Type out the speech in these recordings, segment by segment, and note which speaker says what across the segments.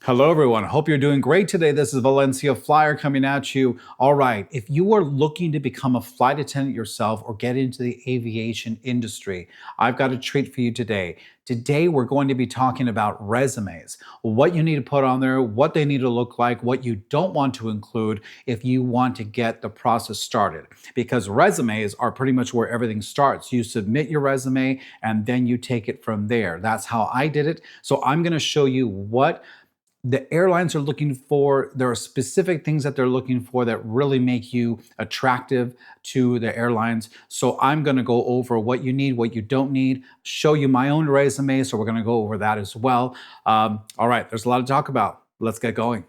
Speaker 1: Hello, everyone. Hope you're doing great today. This is Valencia Flyer coming at you. All right. If you are looking to become a flight attendant yourself or get into the aviation industry, I've got a treat for you today. Today, we're going to be talking about resumes, what you need to put on there, what they need to look like, what you don't want to include if you want to get the process started. Because resumes are pretty much where everything starts. You submit your resume and then you take it from there. That's how I did it. So I'm going to show you what the airlines are looking for. There are specific things that they're looking for that really make you attractive to the airlines. So I'm going to go over what you need, what you don't need, show you my own resume. So we're going to go over that as well. All right, there's a lot to talk about. Let's get going.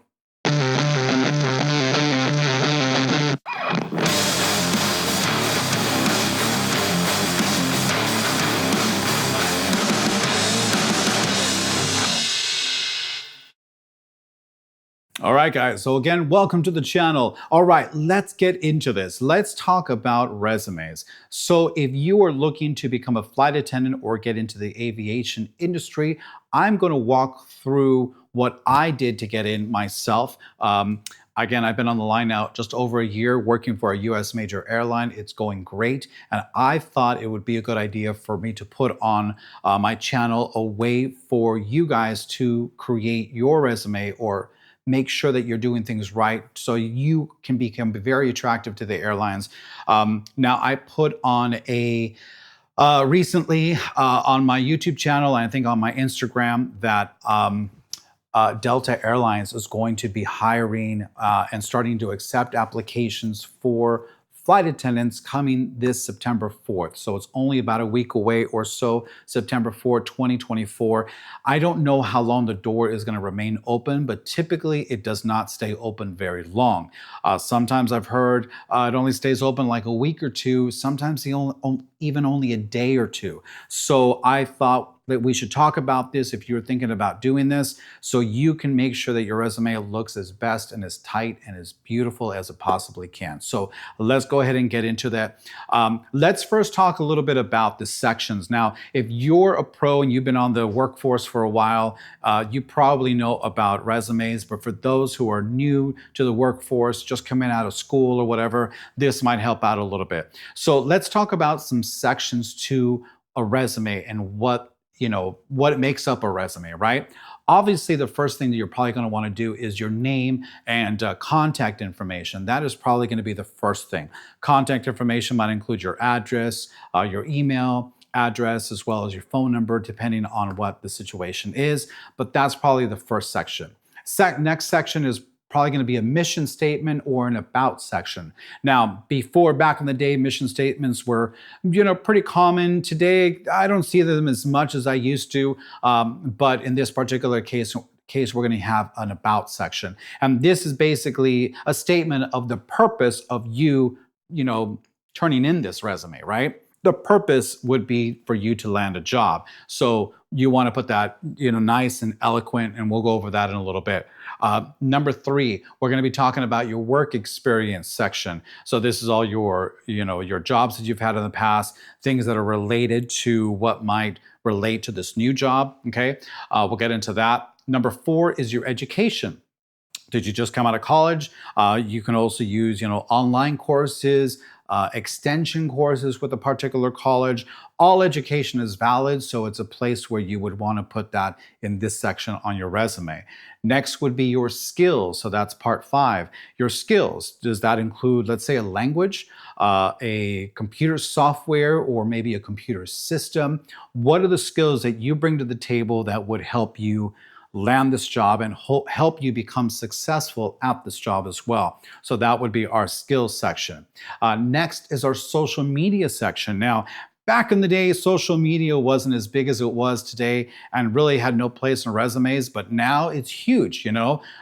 Speaker 1: All right, guys. So again, welcome to the channel. All right, let's get into this. Let's talk about resumes. So if you are looking to become a flight attendant or get into the aviation industry, I'm going to walk through what I did to get in myself. Again, I've been on the line now just over a year working for a US major airline. It's going great. And I thought it would be a good idea for me to put on my channel a way for you guys to create your resume or make sure that you're doing things right so you can become very attractive to the airlines. Now, I put on a recently on my YouTube channel, and I think on my Instagram, that Delta Airlines is going to be hiring and starting to accept applications for flight attendants coming this September 4th. So it's only about a week away or so, September 4th, 2024. I don't know how long the door is going to remain open, but typically it does not stay open very long. Sometimes I've heard it only stays open like a week or two, sometimes even only a day or two. So I thought that we should talk about this if you're thinking about doing this, so you can make sure that your resume looks as best and as tight and as beautiful as it possibly can. So let's go ahead and get into that. Let's first talk a little bit about the sections. Now, if you're a pro and you've been on the workforce for a while, you probably know about resumes, but for those who are new to the workforce, just coming out of school or whatever, this might help out a little bit. So let's talk about some sections to a resume and what makes up a resume, right? Obviously, the first thing that you're probably going to want to do is your name and contact information. That is probably going to be the first thing. Contact information might include your address, your email address, as well as your phone number, depending on what the situation is. But that's probably the first section. Next section is probably going to be a mission statement or an about section. Now, back in the day, mission statements were, pretty common. Today, I don't see them as much as I used to. But in this particular case, we're going to have an about section. And this is basically a statement of the purpose of you, turning in this resume, right? The purpose would be for you to land a job. So you want to put that, nice and eloquent, and we'll go over that in a little bit. Number 3, we're going to be talking about your work experience section. So this is all your jobs that you've had in the past, things that are related to what might relate to this new job. Okay, we'll get into that. Number 4 is your education. Did you just come out of college? You can also use, online courses, extension courses with a particular college. All education is valid, so it's a place where you would want to put that in this section on your resume. Next would be your skills. So that's part 5. Your skills. Does that include, let's say, a language, a computer software, or maybe a computer system? What are the skills that you bring to the table that would help you land this job and help you become successful at this job as well? So that would be our skills section. Next is our social media section. Now, back in the day, social media wasn't as big as it was today and really had no place in resumes, but now it's huge.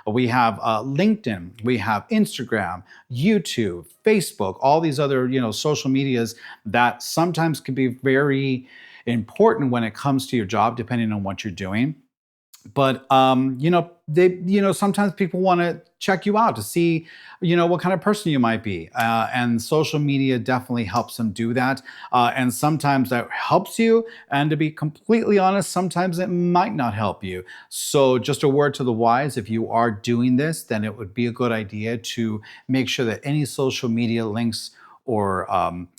Speaker 1: We have LinkedIn, we have Instagram, YouTube, Facebook, all these other, social medias that sometimes can be very important when it comes to your job, depending on what you're doing. But sometimes people want to check you out to see what kind of person you might be, and social media definitely helps them do that. And sometimes that helps you, and to be completely honest, sometimes it might not help you. So just a word to the wise: if you are doing this, then it would be a good idea to make sure that any social media links or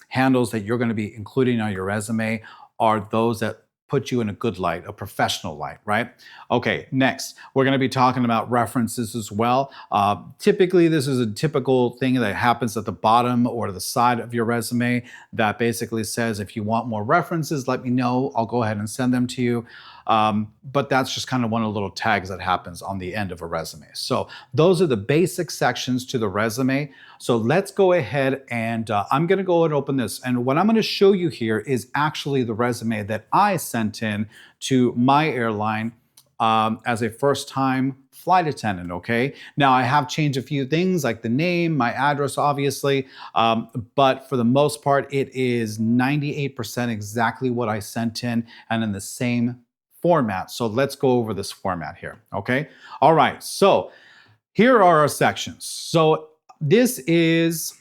Speaker 1: handles that you're going to be including on your resume are those that put you in a good light, a professional light, right? Okay, next, we're going to be talking about references as well. Typically, this is a typical thing that happens at the bottom or the side of your resume that basically says, if you want more references, let me know. I'll go ahead and send them to you. But that's just kind of one of the little tags that happens on the end of a resume. So those are the basic sections to the resume. So let's go ahead and I'm going to go and open this. And what I'm going to show you here is actually the resume that I sent in to my airline as a first-time flight attendant, okay? Now, I have changed a few things like the name, my address, obviously, but for the most part, it is 98% exactly what I sent in and in the same format. So let's go over this format here, okay? All right, so here are our sections. So this is,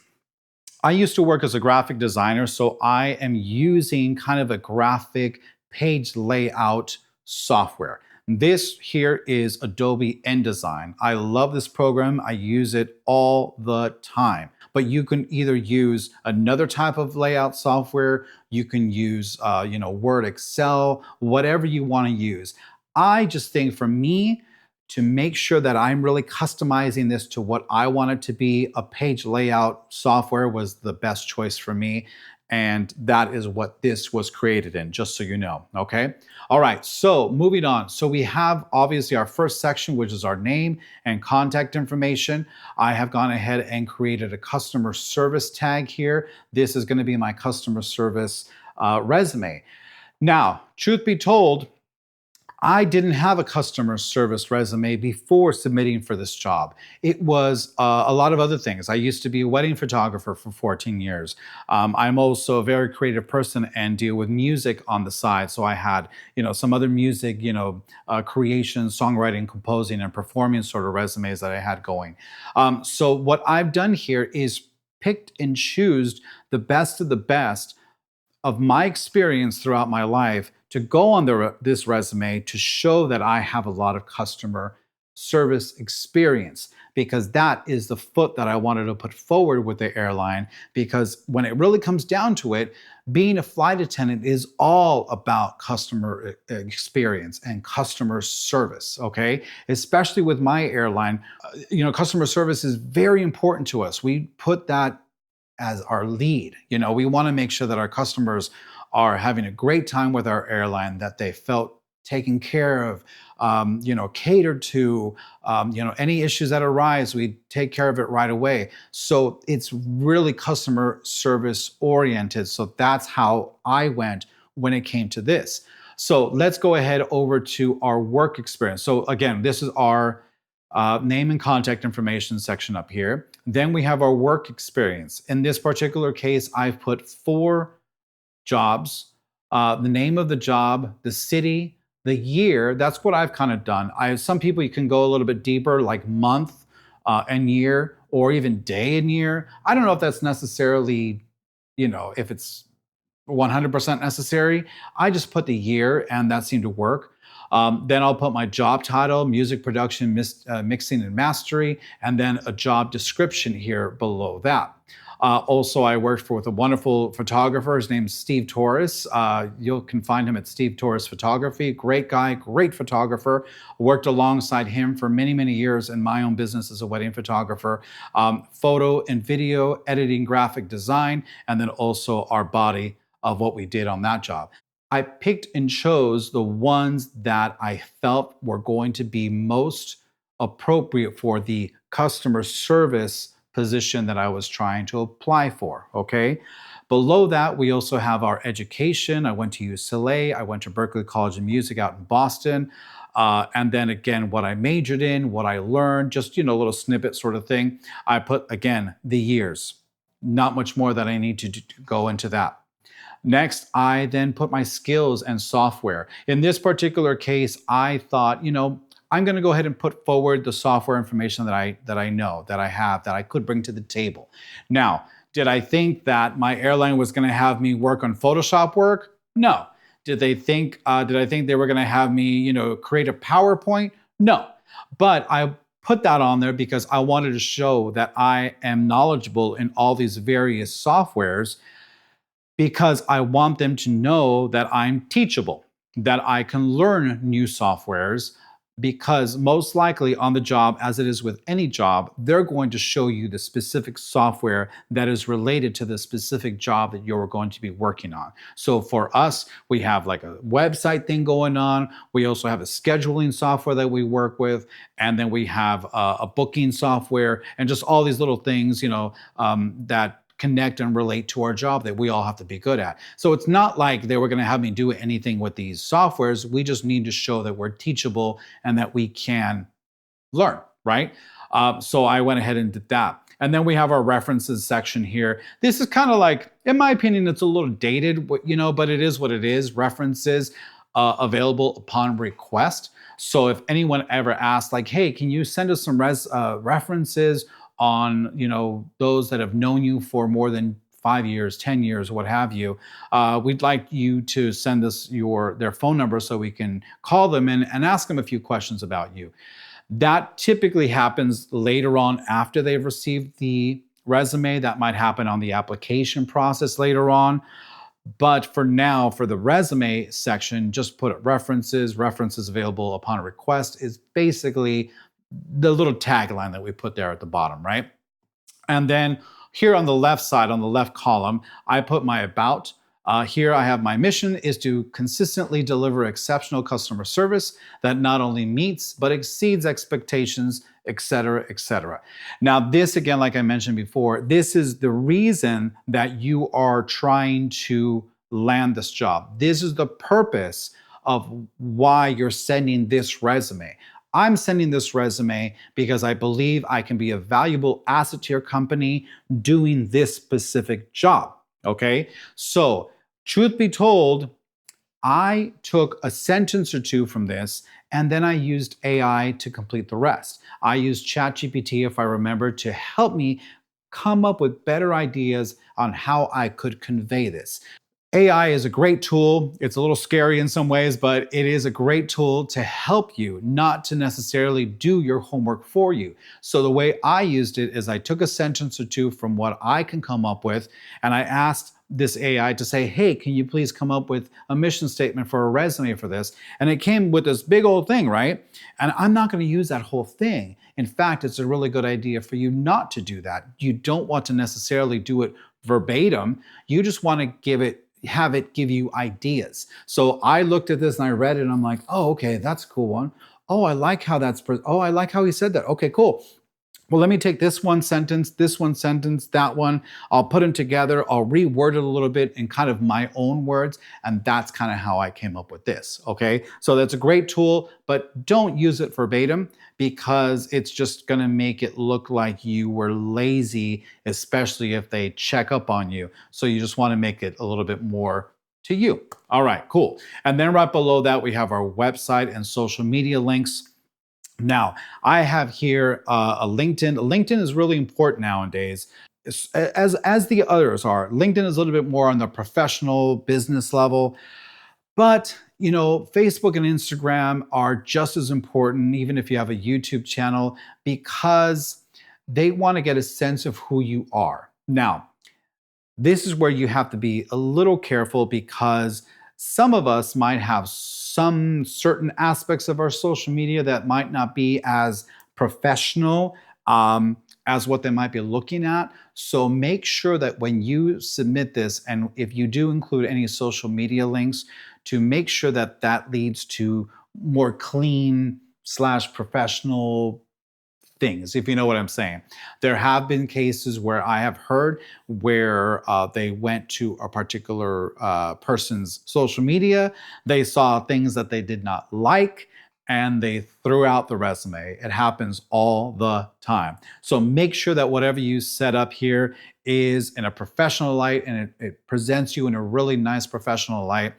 Speaker 1: I used to work as a graphic designer, so I am using kind of a graphic page layout software. This here is Adobe InDesign. I love this program. I use it all the time. But you can either use another type of layout software. You can use, Word, Excel, whatever you want to use. I just think for me, to make sure that I'm really customizing this to what I want it to be, a page layout software was the best choice for me. And that is what this was created in, just so you know, okay? All right, so moving on. So we have obviously our first section, which is our name and contact information. I have gone ahead and created a customer service tag here. This is gonna be my customer service resume. Now, truth be told, I didn't have a customer service resume before submitting for this job. It was a lot of other things. I used to be a wedding photographer for 14 years. I'm also a very creative person and deal with music on the side. So I had, some other music, creation, songwriting, composing, and performing sort of resumes that I had going. So what I've done here is picked and choose the best of the best of my experience throughout my life to go on this resume to show that I have a lot of customer service experience, because that is the foot that I wanted to put forward with the airline. Because when it really comes down to it, being a flight attendant is all about customer experience and customer service, okay? Especially with my airline, customer service is very important to us. We put that as our lead. We want to make sure that our customers are having a great time with our airline, that they felt taken care of, catered to, any issues that arise, we take care of it right away. So it's really customer service oriented. So that's how I went when it came to this. So let's go ahead over to our work experience. So again, this is our name and contact information section up here. Then we have our work experience. In this particular case, I've put 4 jobs, the name of the job, the city, the year. That's what I've kind of done. Some people, you can go a little bit deeper, like month and year, or even day and year. I don't know if that's necessarily, if it's 100% necessary. I just put the year, and that seemed to work. Then I'll put my job title, music production, mixing and mastering, and then a job description here below that. Also, I worked with a wonderful photographer. His name's Steve Torres. You can find him at Steve Torres Photography. Great guy, great photographer. Worked alongside him for many, many years in my own business as a wedding photographer. Photo and video editing, graphic design, and then also our body of what we did on that job. I picked and chose the ones that I felt were going to be most appropriate for the customer service position that I was trying to apply for, okay? Below that, we also have our education. I went to UCLA, I went to Berklee College of Music out in Boston. And then again, what I majored in, what I learned, just, a little snippet sort of thing. I put, again, the years. Not much more that I need to go into that. Next, I then put my skills and software. In this particular case, I thought, I'm going to go ahead and put forward the software information that I know, that I have, that I could bring to the table. Now, did I think that my airline was going to have me work on Photoshop work? No. Did I think they were going to have me, create a PowerPoint? No. But I put that on there because I wanted to show that I am knowledgeable in all these various softwares, because I want them to know that I'm teachable, that I can learn new softwares, because most likely on the job, as it is with any job, they're going to show you the specific software that is related to the specific job that you're going to be working on. So for us, we have like a website thing going on. We also have a scheduling software that we work with. And then we have a booking software and just all these little things, that connect and relate to our job that we all have to be good at. So it's not like they were going to have me do anything with these softwares. We just need to show that we're teachable and that we can learn, right? So I went ahead and did that. And then we have our references section here. This is kind of like, in my opinion, it's a little dated, but it is what it is. References available upon request. So if anyone ever asks, like, hey, can you send us some references on, those that have known you for more than 5 years, 10 years, what have you, we'd like you to send us their phone number so we can call them and ask them a few questions about you. That typically happens later on after they've received the resume. That might happen on the application process later on. But for now, for the resume section, just put references available upon request is basically the little tagline that we put there at the bottom, right? And then here on the left side, on the left column, I put my about. Here I have my mission is to consistently deliver exceptional customer service that not only meets but exceeds expectations, etc., etc. Now, this again, like I mentioned before, this is the reason that you are trying to land this job. This is the purpose of why you're sending this resume. I'm sending this resume because I believe I can be a valuable asset to your company doing this specific job. Okay, so truth be told, I took a sentence or two from this and then I used AI to complete the rest. I used ChatGPT, if I remember, to help me come up with better ideas on how I could convey this. AI is a great tool. It's a little scary in some ways, but it is a great tool to help you, not to necessarily do your homework for you. So the way I used it is I took a sentence or two from what I can come up with, and I asked this AI to say, hey, can you please come up with a mission statement for a resume for this? And it came with this big old thing, right? And I'm not going to use that whole thing. In fact, it's a really good idea for you not to do that. You don't want to necessarily do it verbatim. You just want to have it give you ideas. So I looked at this and I read it and I'm like, oh, okay, that's a cool one. Oh, I like how I like how he said that. Okay, cool. Well, let me take this one sentence, that one. I'll put them together. I'll reword it a little bit in kind of my own words. And that's kind of how I came up with this. Okay. So that's a great tool, but don't use it verbatim because it's just going to make it look like you were lazy, especially if they check up on you. So you just want to make it a little bit more to you. All right, cool. And then right below that, we have our website and social media links. Now, I have here a LinkedIn. LinkedIn is really important nowadays, as the others are. LinkedIn is a little bit more on the professional business level, but Facebook and Instagram are just as important, even if you have a YouTube channel, because they want to get a sense of who you are. Now, this is where you have to be a little careful because some of us might have some certain aspects of our social media that might not be as professional as what they might be looking at. So make sure that when you submit this, and if you do include any social media links, to make sure that that leads to more clean / professional things, if you know what I'm saying. There have been cases where I have heard where they went to a particular person's social media, they saw things that they did not like, and they threw out the resume. It happens all the time. So make sure that whatever you set up here is in a professional light and it presents you in a really nice professional light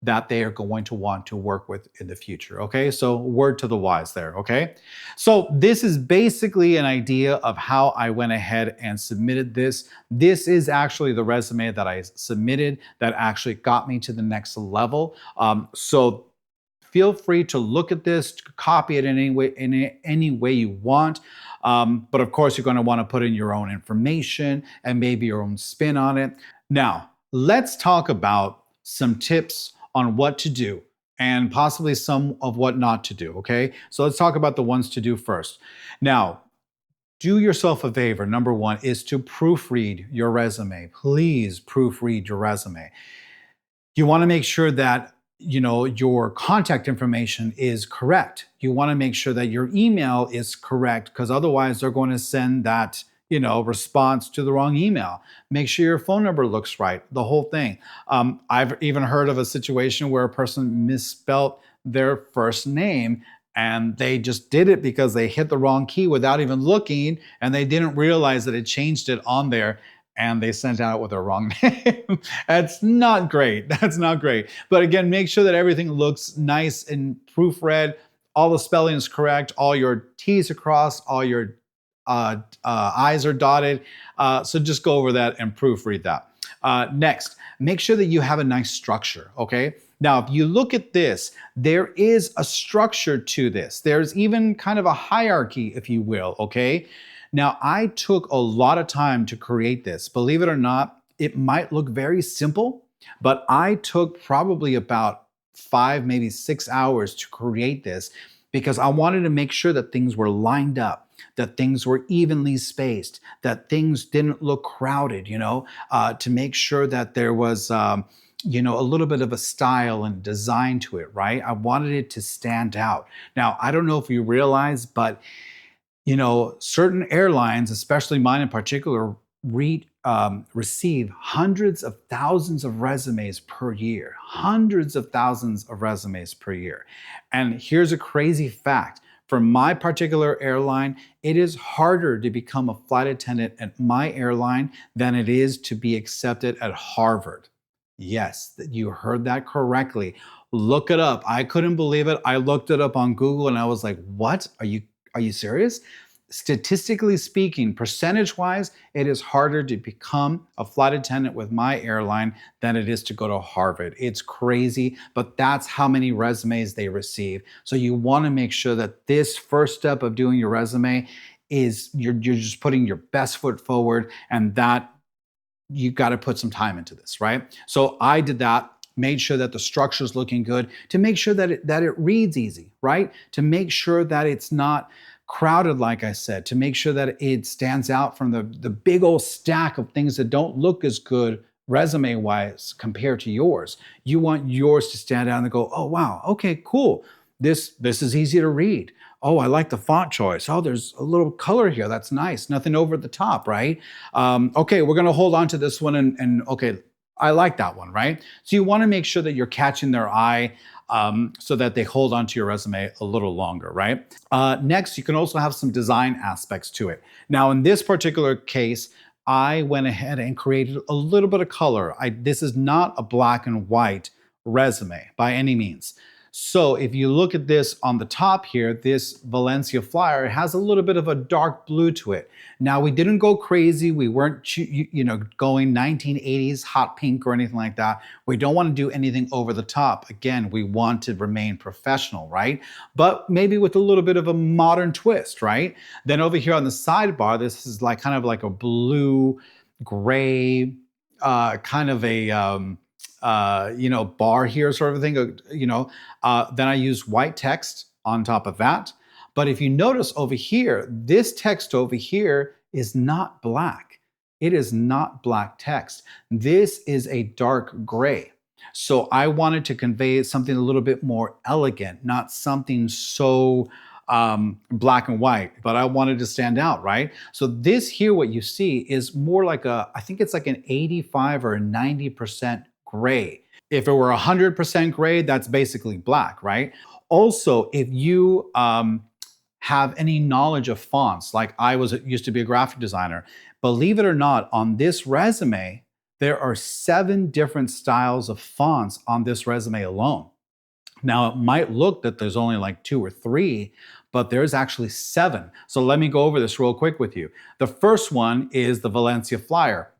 Speaker 1: that they are going to want to work with in the future. Okay, so word to the wise there. Okay, so this is basically an idea of how I went ahead and submitted this. This is actually the resume that I submitted that actually got me to the next level. So feel free to look at this, to copy it in any way you want. But of course, you're going to want to put in your own information and maybe your own spin on it. Now, let's talk about some tips on what to do and possibly some of what not to do, okay? So let's talk about the ones to do first. Now, do yourself a favor. Number one is to proofread your resume. Please proofread your resume. You want to make sure that your contact information is correct. You want to make sure that your email is correct because otherwise they're going to send that response to the wrong email. Make sure your phone number looks right, the whole thing. I've even heard of a situation where a person misspelt their first name and they just did it because they hit the wrong key without even looking and they didn't realize that it changed it on there and they sent out with the wrong name. That's not great. That's not great. But again, make sure that everything looks nice and proofread. All the spelling is correct. All your T's are crossed. All your I's are dotted. So just go over that and proofread that. Next, make sure that you have a nice structure, okay? Now, if you look at this, there is a structure to this. There's even kind of a hierarchy, if you will, okay? Now, I took a lot of time to create this. Believe it or not, it might look very simple, but I took probably about 5, maybe 6 hours to create this because I wanted to make sure that things were lined up, that things were evenly spaced, that things didn't look crowded, to make sure that there was, a little bit of a style and design to it, right? I wanted it to stand out. Now, I don't know if you realize, but certain airlines, especially mine in particular, receive hundreds of thousands of resumes per year. Hundreds of thousands of resumes per year. And here's a crazy fact. For my particular airline, it is harder to become a flight attendant at my airline than it is to be accepted at Harvard. Yes, you heard that correctly. Look it up. I couldn't believe it. I looked it up on Google and I was like, what? Are you serious? Statistically speaking, percentage-wise, it is harder to become a flight attendant with my airline than it is to go to Harvard. It's crazy, but that's how many resumes they receive. So you want to make sure that this first step of doing your resume is you're just putting your best foot forward, and that you got to put some time into this, right? So I did that. Made sure that the structure is looking good, to make sure that it reads easy, right? To make sure that it's not crowded, like I said, to make sure that it stands out from the big old stack of things that don't look as good resume-wise compared to yours. You want yours to stand out and go, oh, wow, okay, cool. This is easy to read. Oh, I like the font choice. Oh, there's a little color here. That's nice. Nothing over the top, right? Okay, we're going to hold on to this one and okay, I like that one, right? So you want to make sure that you're catching their eye so that they hold onto your resume a little longer, right? Next, you can also have some design aspects to it. Now, in this particular case, I went ahead and created a little bit of color. This is not a black and white resume by any means. So if you look at this on the top here, this Valencia Flyer has a little bit of a dark blue to it. Now, we didn't go crazy. We weren't going 1980s hot pink or anything like that. We don't want to do anything over the top. Again, we want to remain professional, right? But maybe with a little bit of a modern twist, right? Then over here on the sidebar, this is kind of like a blue, gray, kind of a bar here sort of thing, then I use white text on top of that. But if you notice over here, this text over here is not black. It is not black text. This is a dark gray. So I wanted to convey something a little bit more elegant, not something so black and white, but I wanted to stand out, right? So this here, what you see is more like I think it's like an 85 or a 90% gray. If it were 100% gray, that's basically black, right? Also, if you have any knowledge of fonts, like used to be a graphic designer, believe it or not, on this resume, there are 7 different styles of fonts on this resume alone. Now, it might look that there's only like 2 or 3, but there's actually 7. So let me go over this real quick with you. The first one is the Valencia Flyer.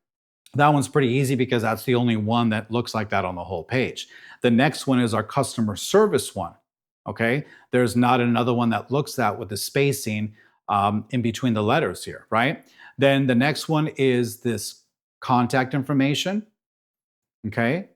Speaker 1: That one's pretty easy because that's the only one that looks like that on the whole page. The next one is our customer service one. Okay, there's not another one that looks that with the spacing in between the letters here, right? Then the next one is this contact information. Okay,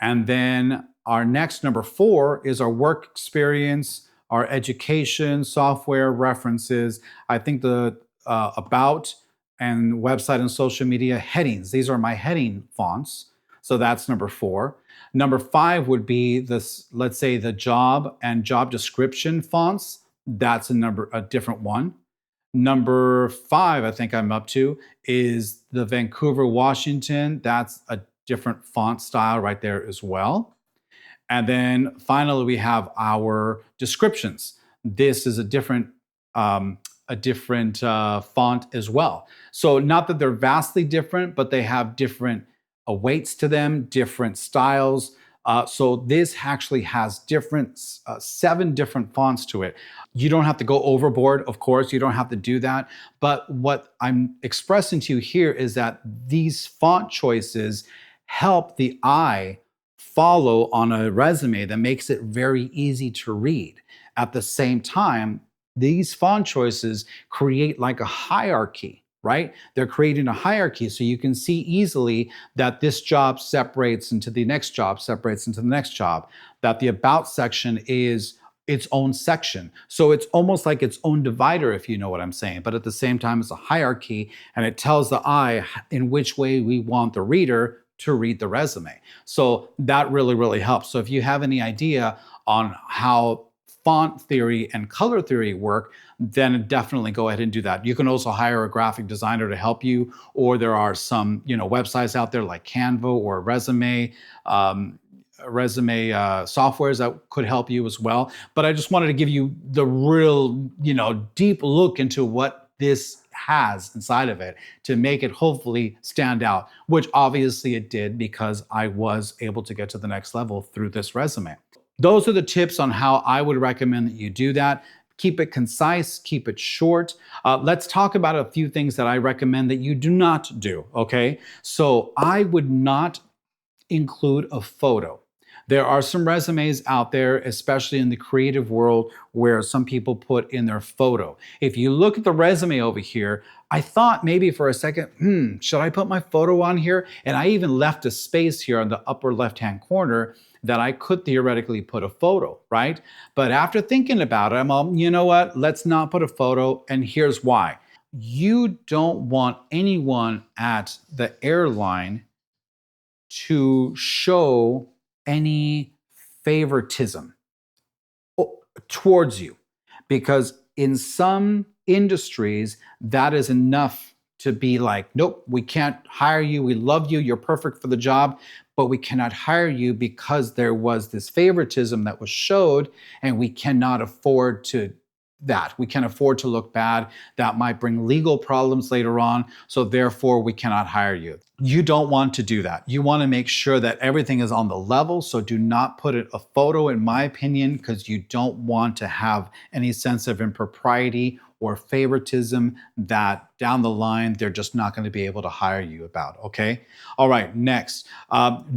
Speaker 1: and then our next number 4 is our work experience, our education, software references. I think the about and website and social media headings. These are my heading fonts. So that's number 4. Number 5 would be this, let's say the job and job description fonts. That's a different one. Number 5, I think I'm up to, is the Vancouver, Washington. That's a different font style right there as well. And then finally, we have our descriptions. This is a different font as well. So not that they're vastly different, but they have different weights to them, different styles. So this actually has 7 different fonts to it. You don't have to go overboard, of course, you don't have to do that. But what I'm expressing to you here is that these font choices help the eye follow on a resume that makes it very easy to read. At the same time, these font choices create like a hierarchy, right? They're creating a hierarchy so you can see easily that this job separates into the next job, separates into the next job, that the about section is its own section. So it's almost like its own divider, if you know what I'm saying. But at the same time, it's a hierarchy, and it tells the eye in which way we want the reader to read the resume. So that really, really helps. So if you have any idea on how font theory and color theory work, then definitely go ahead and do that. You can also hire a graphic designer to help you, or there are some, websites out there like Canva or Resume softwares that could help you as well. But I just wanted to give you the real, deep look into what this has inside of it to make it hopefully stand out, which obviously it did because I was able to get to the next level through this resume. Those are the tips on how I would recommend that you do that. Keep it concise, keep it short. Let's talk about a few things that I recommend that you do not do, okay? So I would not include a photo. There are some resumes out there, especially in the creative world, where some people put in their photo. If you look at the resume over here, I thought maybe for a second, should I put my photo on here? And I even left a space here on the upper left-hand corner that I could theoretically put a photo, right? But after thinking about it, I'm all, you know what? Let's not put a photo, and here's why. You don't want anyone at the airline to show any favoritism towards you, because in some industries that is enough to be like, nope, we can't hire you, we love you, you're perfect for the job, but we cannot hire you because there was this favoritism that was showed, and we cannot afford to that. We can't afford to look bad. That might bring legal problems later on. So therefore, we cannot hire you. You don't want to do that. You want to make sure that everything is on the level. So do not put a photo, in my opinion, because you don't want to have any sense of impropriety or favoritism that down the line, they're just not going to be able to hire you about, okay? All right, next.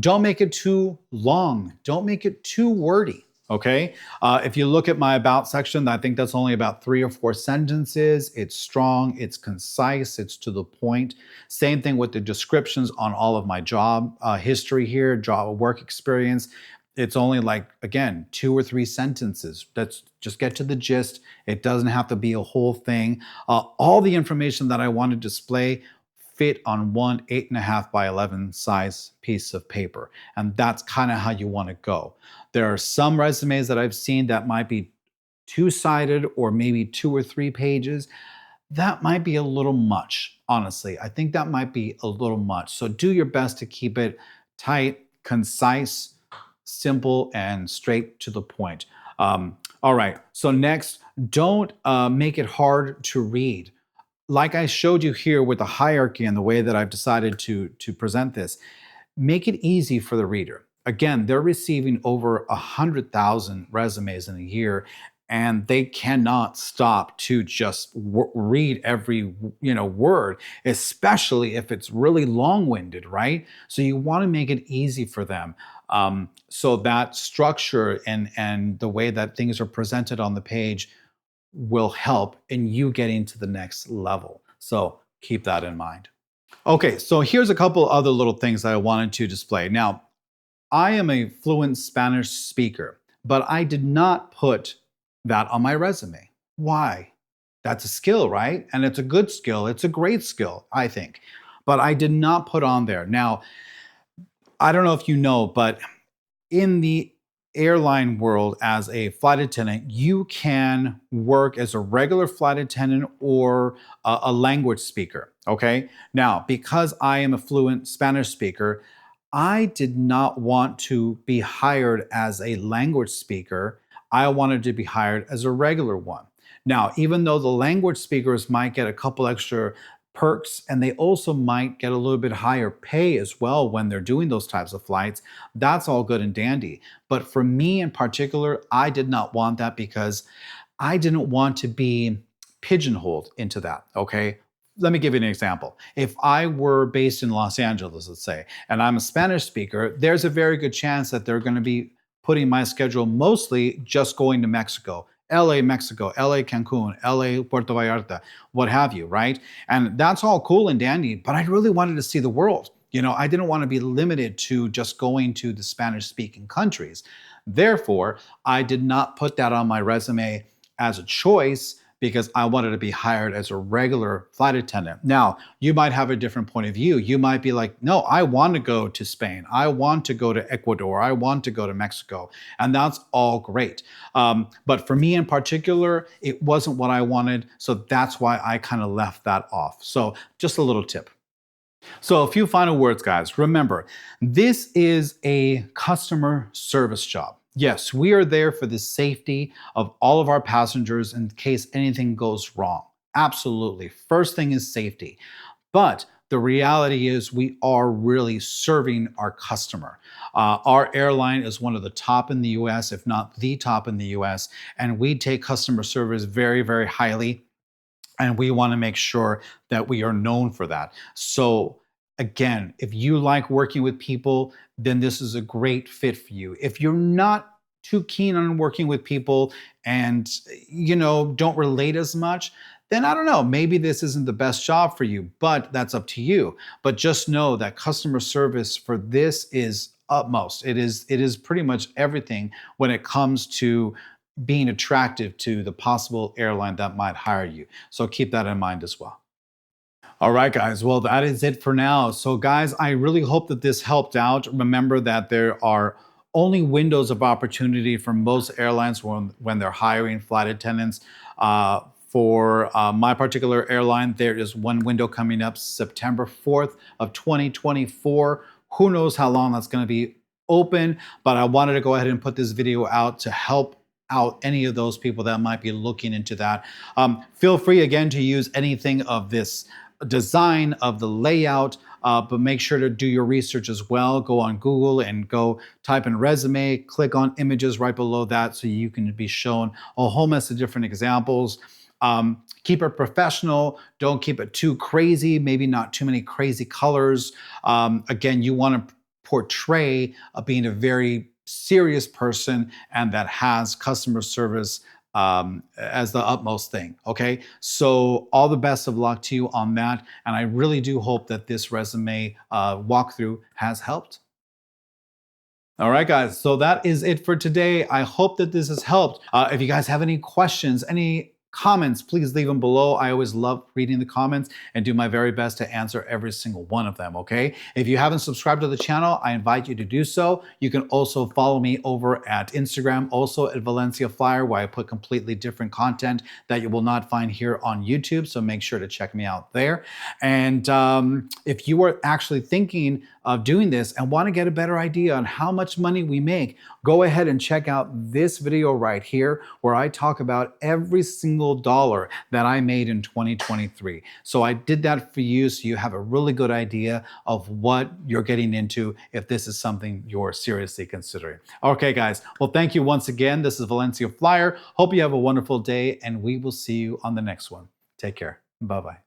Speaker 1: Don't make it too long. Don't make it too wordy. Okay, if you look at my about section, I think that's only about 3 or 4 sentences. It's strong, it's concise, it's to the point. Same thing with the descriptions on all of my job history here, job work experience. It's only like, again, 2 or 3 sentences. Let's just get to the gist. It doesn't have to be a whole thing. All the information that I want to display fit on one 8.5 by 11 size piece of paper. And that's kind of how you want to go. There are some resumes that I've seen that might be 2-sided or maybe 2 or 3 pages. That might be a little much, honestly. I think that might be a little much. So do your best to keep it tight, concise, simple, and straight to the point. All right, so next, don't make it hard to read. Like I showed you here with the hierarchy and the way that I've decided to present this, make it easy for the reader. Again, they're receiving over 100,000 resumes in a year, and they cannot stop to just read every word, especially if it's really long-winded, right? So you want to make it easy for them. So that structure and the way that things are presented on the page will help in you getting to the next level. So keep that in mind. Okay, so here's a couple other little things that I wanted to display. Now, I am a fluent Spanish speaker, but I did not put that on my resume. Why? That's a skill, right? And it's a good skill. It's a great skill, I think. But I did not put on there. Now, I don't know if you know, but in the airline world as a flight attendant, you can work as a regular flight attendant or a language speaker. Okay. Now, because I am a fluent Spanish speaker, I did not want to be hired as a language speaker. I wanted to be hired as a regular one. Now, even though the language speakers might get a couple extra perks and they also might get a little bit higher pay as well when they're doing those types of flights, that's all good and dandy. But for me in particular, I did not want that because I didn't want to be pigeonholed into that, okay? Let me give you an example. If I were based in Los Angeles, let's say, and I'm a Spanish speaker, there's a very good chance that they're going to be putting my schedule mostly just going to Mexico. LA, Mexico, LA, Cancun, LA, Puerto Vallarta, what have you, right? And that's all cool and dandy, but I really wanted to see the world. I didn't want to be limited to just going to the Spanish-speaking countries. Therefore, I did not put that on my resume as a choice because I wanted to be hired as a regular flight attendant. Now, you might have a different point of view. You might be like, no, I want to go to Spain. I want to go to Ecuador. I want to go to Mexico. And that's all great. But for me in particular, it wasn't what I wanted. So that's why I kind of left that off. So just a little tip. So a few final words, guys. Remember, this is a customer service job. Yes, we are there for the safety of all of our passengers in case anything goes wrong. Absolutely. First thing is safety. But the reality is we are really serving our customer. Our airline is one of the top in the US, if not the top in the US, and we take customer service very, very highly. And we want to make sure that we are known for that. So again, if you like working with people, then this is a great fit for you. If you're not too keen on working with people and don't relate as much, then I don't know, maybe this isn't the best job for you, but that's up to you. But just know that customer service for this is utmost. It is pretty much everything when it comes to being attractive to the possible airline that might hire you. So keep that in mind as well. All right, guys. Well, that is it for now. So guys, I really hope that this helped out. Remember that there are only windows of opportunity for most airlines when they're hiring flight attendants. For my particular airline, there is one window coming up September 4th of 2024. Who knows how long that's going to be open, but I wanted to go ahead and put this video out to help out any of those people that might be looking into that. Feel free again to use anything of this design of the layout, but make sure to do your research as well. Go on Google and go type in resume, click on images right below that so you can be shown a whole mess of different examples. Keep it professional. Don't keep it too crazy, maybe not too many crazy colors. Again, you want to portray being a very serious person and that has customer service as the utmost thing. Okay, so all the best of luck to you on that, and I really do hope that this resume walkthrough has helped. All right, guys, so that is it for today. I hope that this has helped. If you guys have any questions, any comments, please leave them below. I always love reading the comments and do my very best to answer every single one of them, okay? If you haven't subscribed to the channel, I invite you to do so. You can also follow me over at Instagram, also at Valencia Flyer, where I put completely different content that you will not find here on YouTube, so make sure to check me out there. And if you are actually thinking of doing this and want to get a better idea on how much money we make, go ahead and check out this video right here where I talk about every single dollar that I made in 2023. So I did that for you so you have a really good idea of what you're getting into if this is something you're seriously considering. Okay, guys. Well, thank you once again. This is Valencia Flyer. Hope you have a wonderful day, and we will see you on the next one. Take care. Bye-bye.